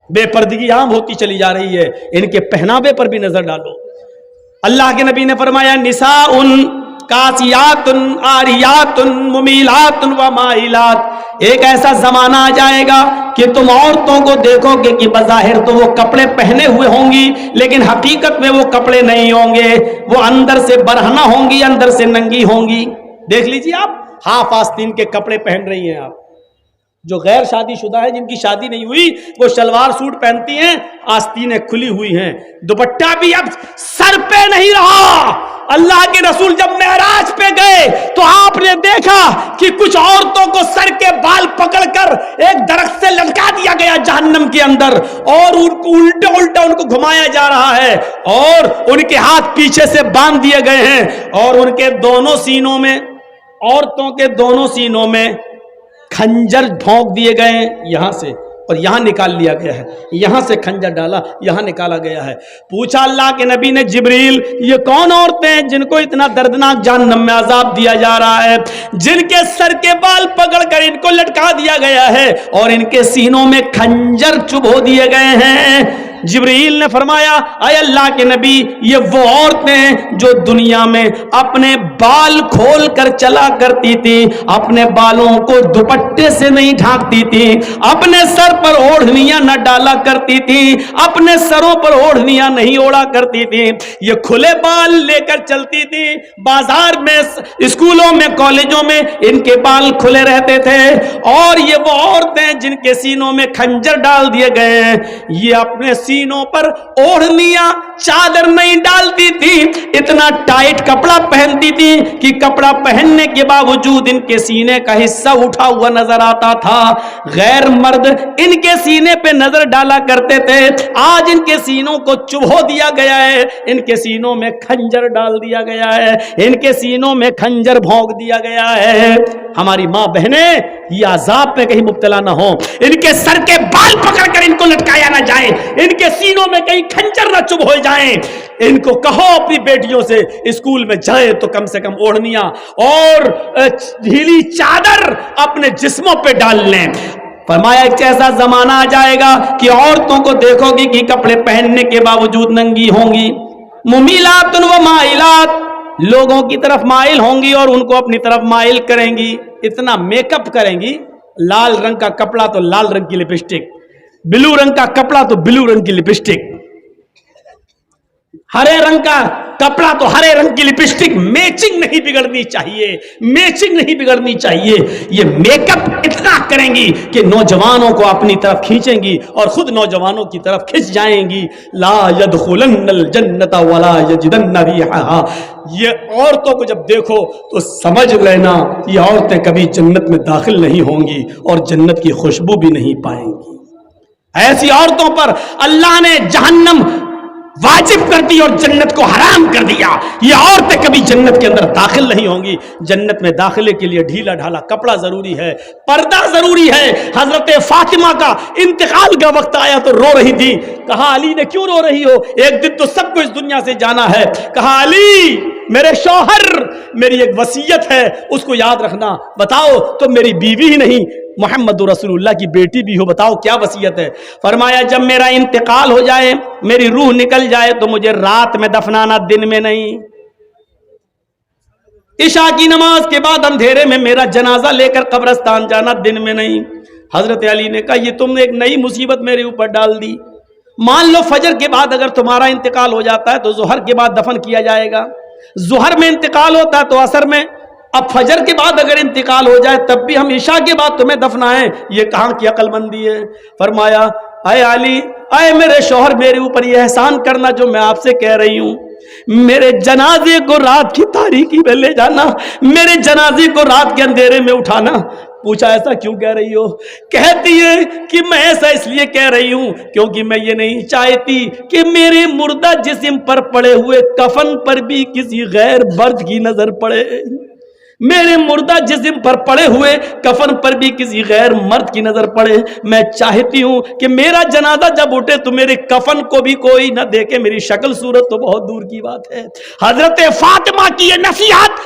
بے پردگی عام ہوتی چلی جا رہی ہے. ان کے پہناوے پر بھی نظر ڈالو. اللہ کے نبی نے فرمایا نساء کاسیات عاریات ممیلات و مائلات. ایک ایسا زمانہ آ جائے گا کہ تم عورتوں کو دیکھو گے کہ بظاہر تو وہ کپڑے پہنے ہوئے ہوں گی لیکن حقیقت میں وہ کپڑے نہیں ہوں گے. وہ اندر سے برہنہ ہوں گی, اندر سے ننگی ہوں گی. دیکھ لیجیے آپ ہاف آستین کے کپڑے پہن رہی ہیں. آپ جو غیر شادی شدہ ہے, جن کی شادی نہیں ہوئی, وہ شلوار سوٹ پہنتی ہیں, آستینیں کھلی ہوئی ہیں, دوپٹہ بھی اب سر پہ نہیں رہا. اللہ کے رسول جب معراج پہ گئے تو آپ نے دیکھا کہ کچھ عورتوں کو سر کے بال پکڑ کر ایک درخت سے لٹکا دیا گیا جہنم کے اندر, اور ان کو الٹا الٹا ان کو گھمایا جا رہا ہے, اور ان کے ہاتھ پیچھے سے باندھ دیے گئے ہیں, اور ان کے دونوں سینوں میں, عورتوں کے دونوں سینوں میں کھنجر ڈھونک دیے گئے ہیں یہاں سے, اور یہاں نکال لیا گیا ہے. یہاں سے کھنجر ڈالا, یہاں نکالا گیا ہے. پوچھا اللہ کے نبی نے جبریل یہ کون عورتیں ہیں جن کو اتنا دردناک جہنم میں عذاب دیا جا رہا ہے, جن کے سر کے بال پکڑ کر ان کو لٹکا دیا گیا ہے اور ان کے سینوں میں کھنجر چبھو دیے گئے ہیں؟ جبریل نے فرمایا اے اللہ کے نبی یہ وہ عورتیں جو دنیا میں اپنے بال کھول کر چلا کرتی تھی, اپنے بالوں کو دوپٹے سے نہیں ڈھانکتی تھی, اپنے سر پر اوڑھنیاں نہ ڈالا کرتی تھی, اپنے سروں پر اوڑھنیاں نہیں اوڑا کرتی تھی, یہ کھلے بال لے کر چلتی تھی. بازار میں, اسکولوں میں, کالجوں میں ان کے بال کھلے رہتے تھے. اور یہ وہ عورتیں جن کے سینوں میں کھنجر ڈال دیے گئے ہیں, یہ اپنے سینوں پر اوڑھنیاں چادر نہیں ڈالتی تھی, اتنا ٹائٹ کپڑا پہنتی تھی کہ کپڑا پہننے کے باوجود ان کے سینے کا حصہ اٹھا ہوا نظر آتا تھا. غیر مرد ان کے سینے پہ نظر ڈالا کرتے تھے, آج ان کے سینوں کو چبھو دیا گیا ہے, ان کے سینوں میں کھنجر ڈال دیا گیا ہے, ان کے سینوں میں کھنجر بھونک دیا گیا ہے. ہماری ماں بہنیں یہ عذاب پہ کہیں مبتلا نہ ہوں, ان کے سر کے بال پکڑ کر ان کو لٹکایا نہ جائے, ان کے سینوں میں کہیں کھنجر نہ چبھ ہو جائیں. ان کو کہو اپنی بیٹیوں سے اسکول میں جائیں تو کم سے کم اوڑھنیاں اور ڈھیلی چادر اپنے جسموں پہ ڈال لیں. فرمایا ایک ایسا زمانہ آ جائے گا کہ عورتوں کو دیکھو گی کہ کپڑے پہننے کے باوجود ننگی ہوں گی. ممیلات و مائلات, لوگوں کی طرف مائل ہوں گی اور ان کو اپنی طرف مائل کریں گی. اتنا میک اپ کریں گی, لال رنگ کا کپڑا تو لال رنگ کی لپسٹک, بلو رنگ کا کپڑا تو بلو رنگ کی لپسٹک, ہرے رنگ کا کپڑا تو ہرے رنگ کی لپسٹک. میچنگ نہیں بگڑنی چاہیے, میچنگ نہیں بگڑنی چاہیے. یہ میک اپ اتنا کریں گی کہ نوجوانوں کو اپنی طرف کھینچیں گی اور خود نوجوانوں کی طرف کھنچ جائیں گی. لا يدخلن الجنت ولا یجدن ریحھا. یہ عورتوں کو جب دیکھو تو سمجھ لینا یہ عورتیں کبھی جنت میں داخل نہیں ہوں گی اور جنت کی خوشبو بھی نہیں پائیں گی. ایسی عورتوں پر اللہ نے جہنم واجب کر دی اور جنت کو حرام کر دیا. یہ عورتیں کبھی جنت کے اندر داخل نہیں ہوں گی. جنت میں داخلے کے لیے ڈھیلا ڈھالا کپڑا ضروری ہے, پردہ ضروری ہے. حضرت فاطمہ کا انتقال کا وقت آیا تو رو رہی تھی. کہا علی نے کیوں رو رہی ہو, ایک دن تو سب کو اس دنیا سے جانا ہے. کہا علی میرے شوہر, میری ایک وصیت ہے اس کو یاد رکھنا. بتاؤ تو میری بیوی ہی نہیں محمد رسول اللہ کی بیٹی بھی ہو, بتاؤ کیا وصیت ہے؟ فرمایا جب میرا انتقال ہو جائے, میری روح نکل جائے تو مجھے رات میں دفنانا, دن میں نہیں. عشاء کی نماز کے بعد اندھیرے میں میرا جنازہ لے کر قبرستان جانا, دن میں نہیں. حضرت علی نے کہا یہ تم نے ایک نئی مصیبت میرے اوپر ڈال دی. مان لو فجر کے بعد اگر تمہارا انتقال ہو جاتا ہے تو ظہر کے بعد دفن کیا جائے گا, ظہر میں انتقال ہوتا ہے تو عصر میں, اب فجر کے بعد اگر انتقال ہو جائے تب بھی ہم عشاء کے بعد تمہیں دفنائیں, یہ کہاں کی عقل مندی ہے؟ فرمایا اے علی, اے میرے شوہر, میرے اوپر یہ احسان کرنا جو میں آپ سے کہہ رہی ہوں. میرے جنازے کو رات کی تاریکی میں لے جانا, میرے جنازے کو رات کے اندھیرے میں اٹھانا. پوچھا ایسا کیوں کہہ رہی ہو؟ کہتی ہے کہ میں ایسا اس لیے کہہ رہی ہوں کیونکہ میں یہ نہیں چاہتی کہ میرے مردہ جسم پر پڑے ہوئے کفن پر بھی کسی غیر مرد کی نظر پڑے. میرے مردہ جسم پر پڑے ہوئے کفن پر بھی کسی غیر مرد کی نظر پڑے. میں چاہتی ہوں کہ میرا جنازہ جب اٹھے تو میرے کفن کو بھی کوئی نہ دیکھے, میری شکل صورت تو بہت دور کی بات ہے. حضرت فاطمہ کی یہ نصیحت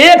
1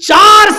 4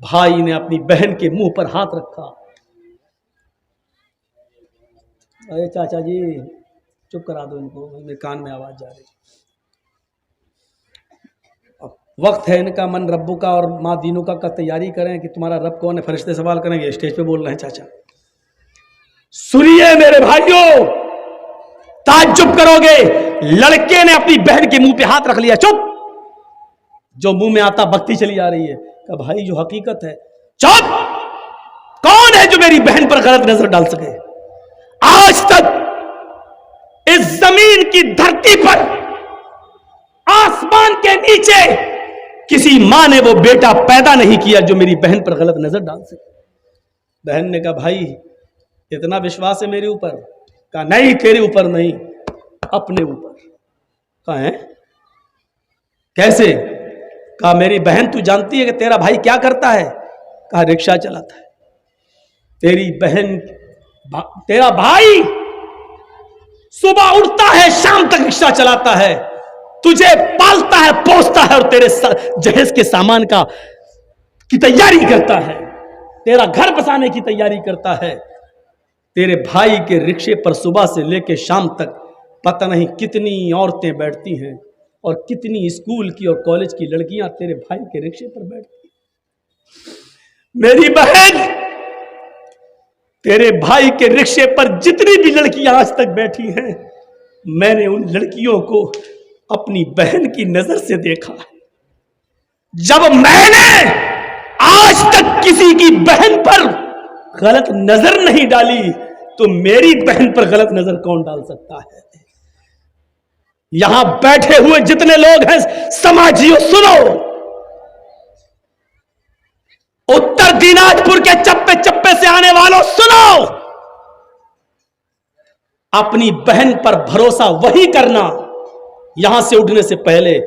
بھائی نے اپنی بہن کے منہ پر ہاتھ رکھا. اے چاچا جی چپ کرا دو ان کو, میرے کان میں آواز جا رہی. اب وقت ہے ان کا من ربو کا اور ماں دینوں کا تیاری کریں کہ تمہارا رب کون ہے. فرشتے سوال کریں گے, اسٹیج پہ بول رہے ہیں چاچا. سنیے میرے بھائیوں, تعجب کرو گے, لڑکے نے اپنی بہن کے منہ پہ ہاتھ رکھ لیا. چپ, جو منہ میں آتا بکتی چلی جا رہی ہے. کہ بھائی جو حقیقت ہے, چپ, کون ہے جو میری بہن پر غلط نظر ڈال سکے؟ آج تک اس زمین کی دھرتی پر, آسمان کے نیچے کسی ماں نے وہ بیٹا پیدا نہیں کیا جو میری بہن پر غلط نظر ڈال سکے. بہن نے کہا بھائی اتنا وشواس ہے میرے اوپر؟ کہا نہیں, تیرے اوپر نہیں, اپنے اوپر. کہا ہے کیسے؟ کہا میری بہن تو جانتی ہے کہ تیرا بھائی کیا کرتا ہے؟ کہا رکشہ چلاتا ہے. تیری بہن, تیرا بھائی صبح اٹھتا ہے شام تک رکشہ چلاتا ہے, تجھے پالتا ہے پوستا ہے اور تیرے جہیز کے سامان کی تیاری کرتا ہے, تیرا گھر بسانے کی تیاری کرتا ہے. تیرے بھائی کے رکشے پر صبح سے لے کے شام تک پتہ نہیں کتنی عورتیں بیٹھتی ہیں اور کتنی اسکول کی اور کالج کی لڑکیاں تیرے بھائی کے رکشے پر بیٹھتی ہیں. میری بہن, تیرے بھائی کے رکشے پر جتنی بھی لڑکیاں آج تک بیٹھی ہیں, میں نے ان لڑکیوں کو اپنی بہن کی نظر سے دیکھا. جب میں نے آج تک کسی کی بہن پر غلط نظر نہیں ڈالی تو میری بہن پر غلط نظر کون ڈال سکتا ہے؟ یہاں بیٹھے ہوئے جتنے لوگ ہیں سماجیوں, سنو, اتر دیناج پور کے چپے چپے سے آنے والوں سنو, اپنی بہن پر بھروسہ وہی کرنا یہاں سے اٹھنے سے پہلے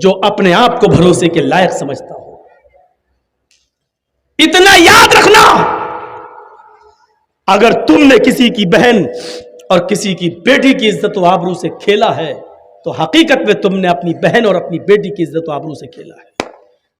جو اپنے آپ کو بھروسے کے لائق سمجھتا ہو. اتنا یاد رکھنا, اگر تم نے کسی کی بہن اور کسی کی بیٹی کی عزت و آبرو سے کھیلا ہے تو حقیقت میں تم نے اپنی بہن اور اپنی بیٹی کی عزت و آبرو سے کھیلا ہے.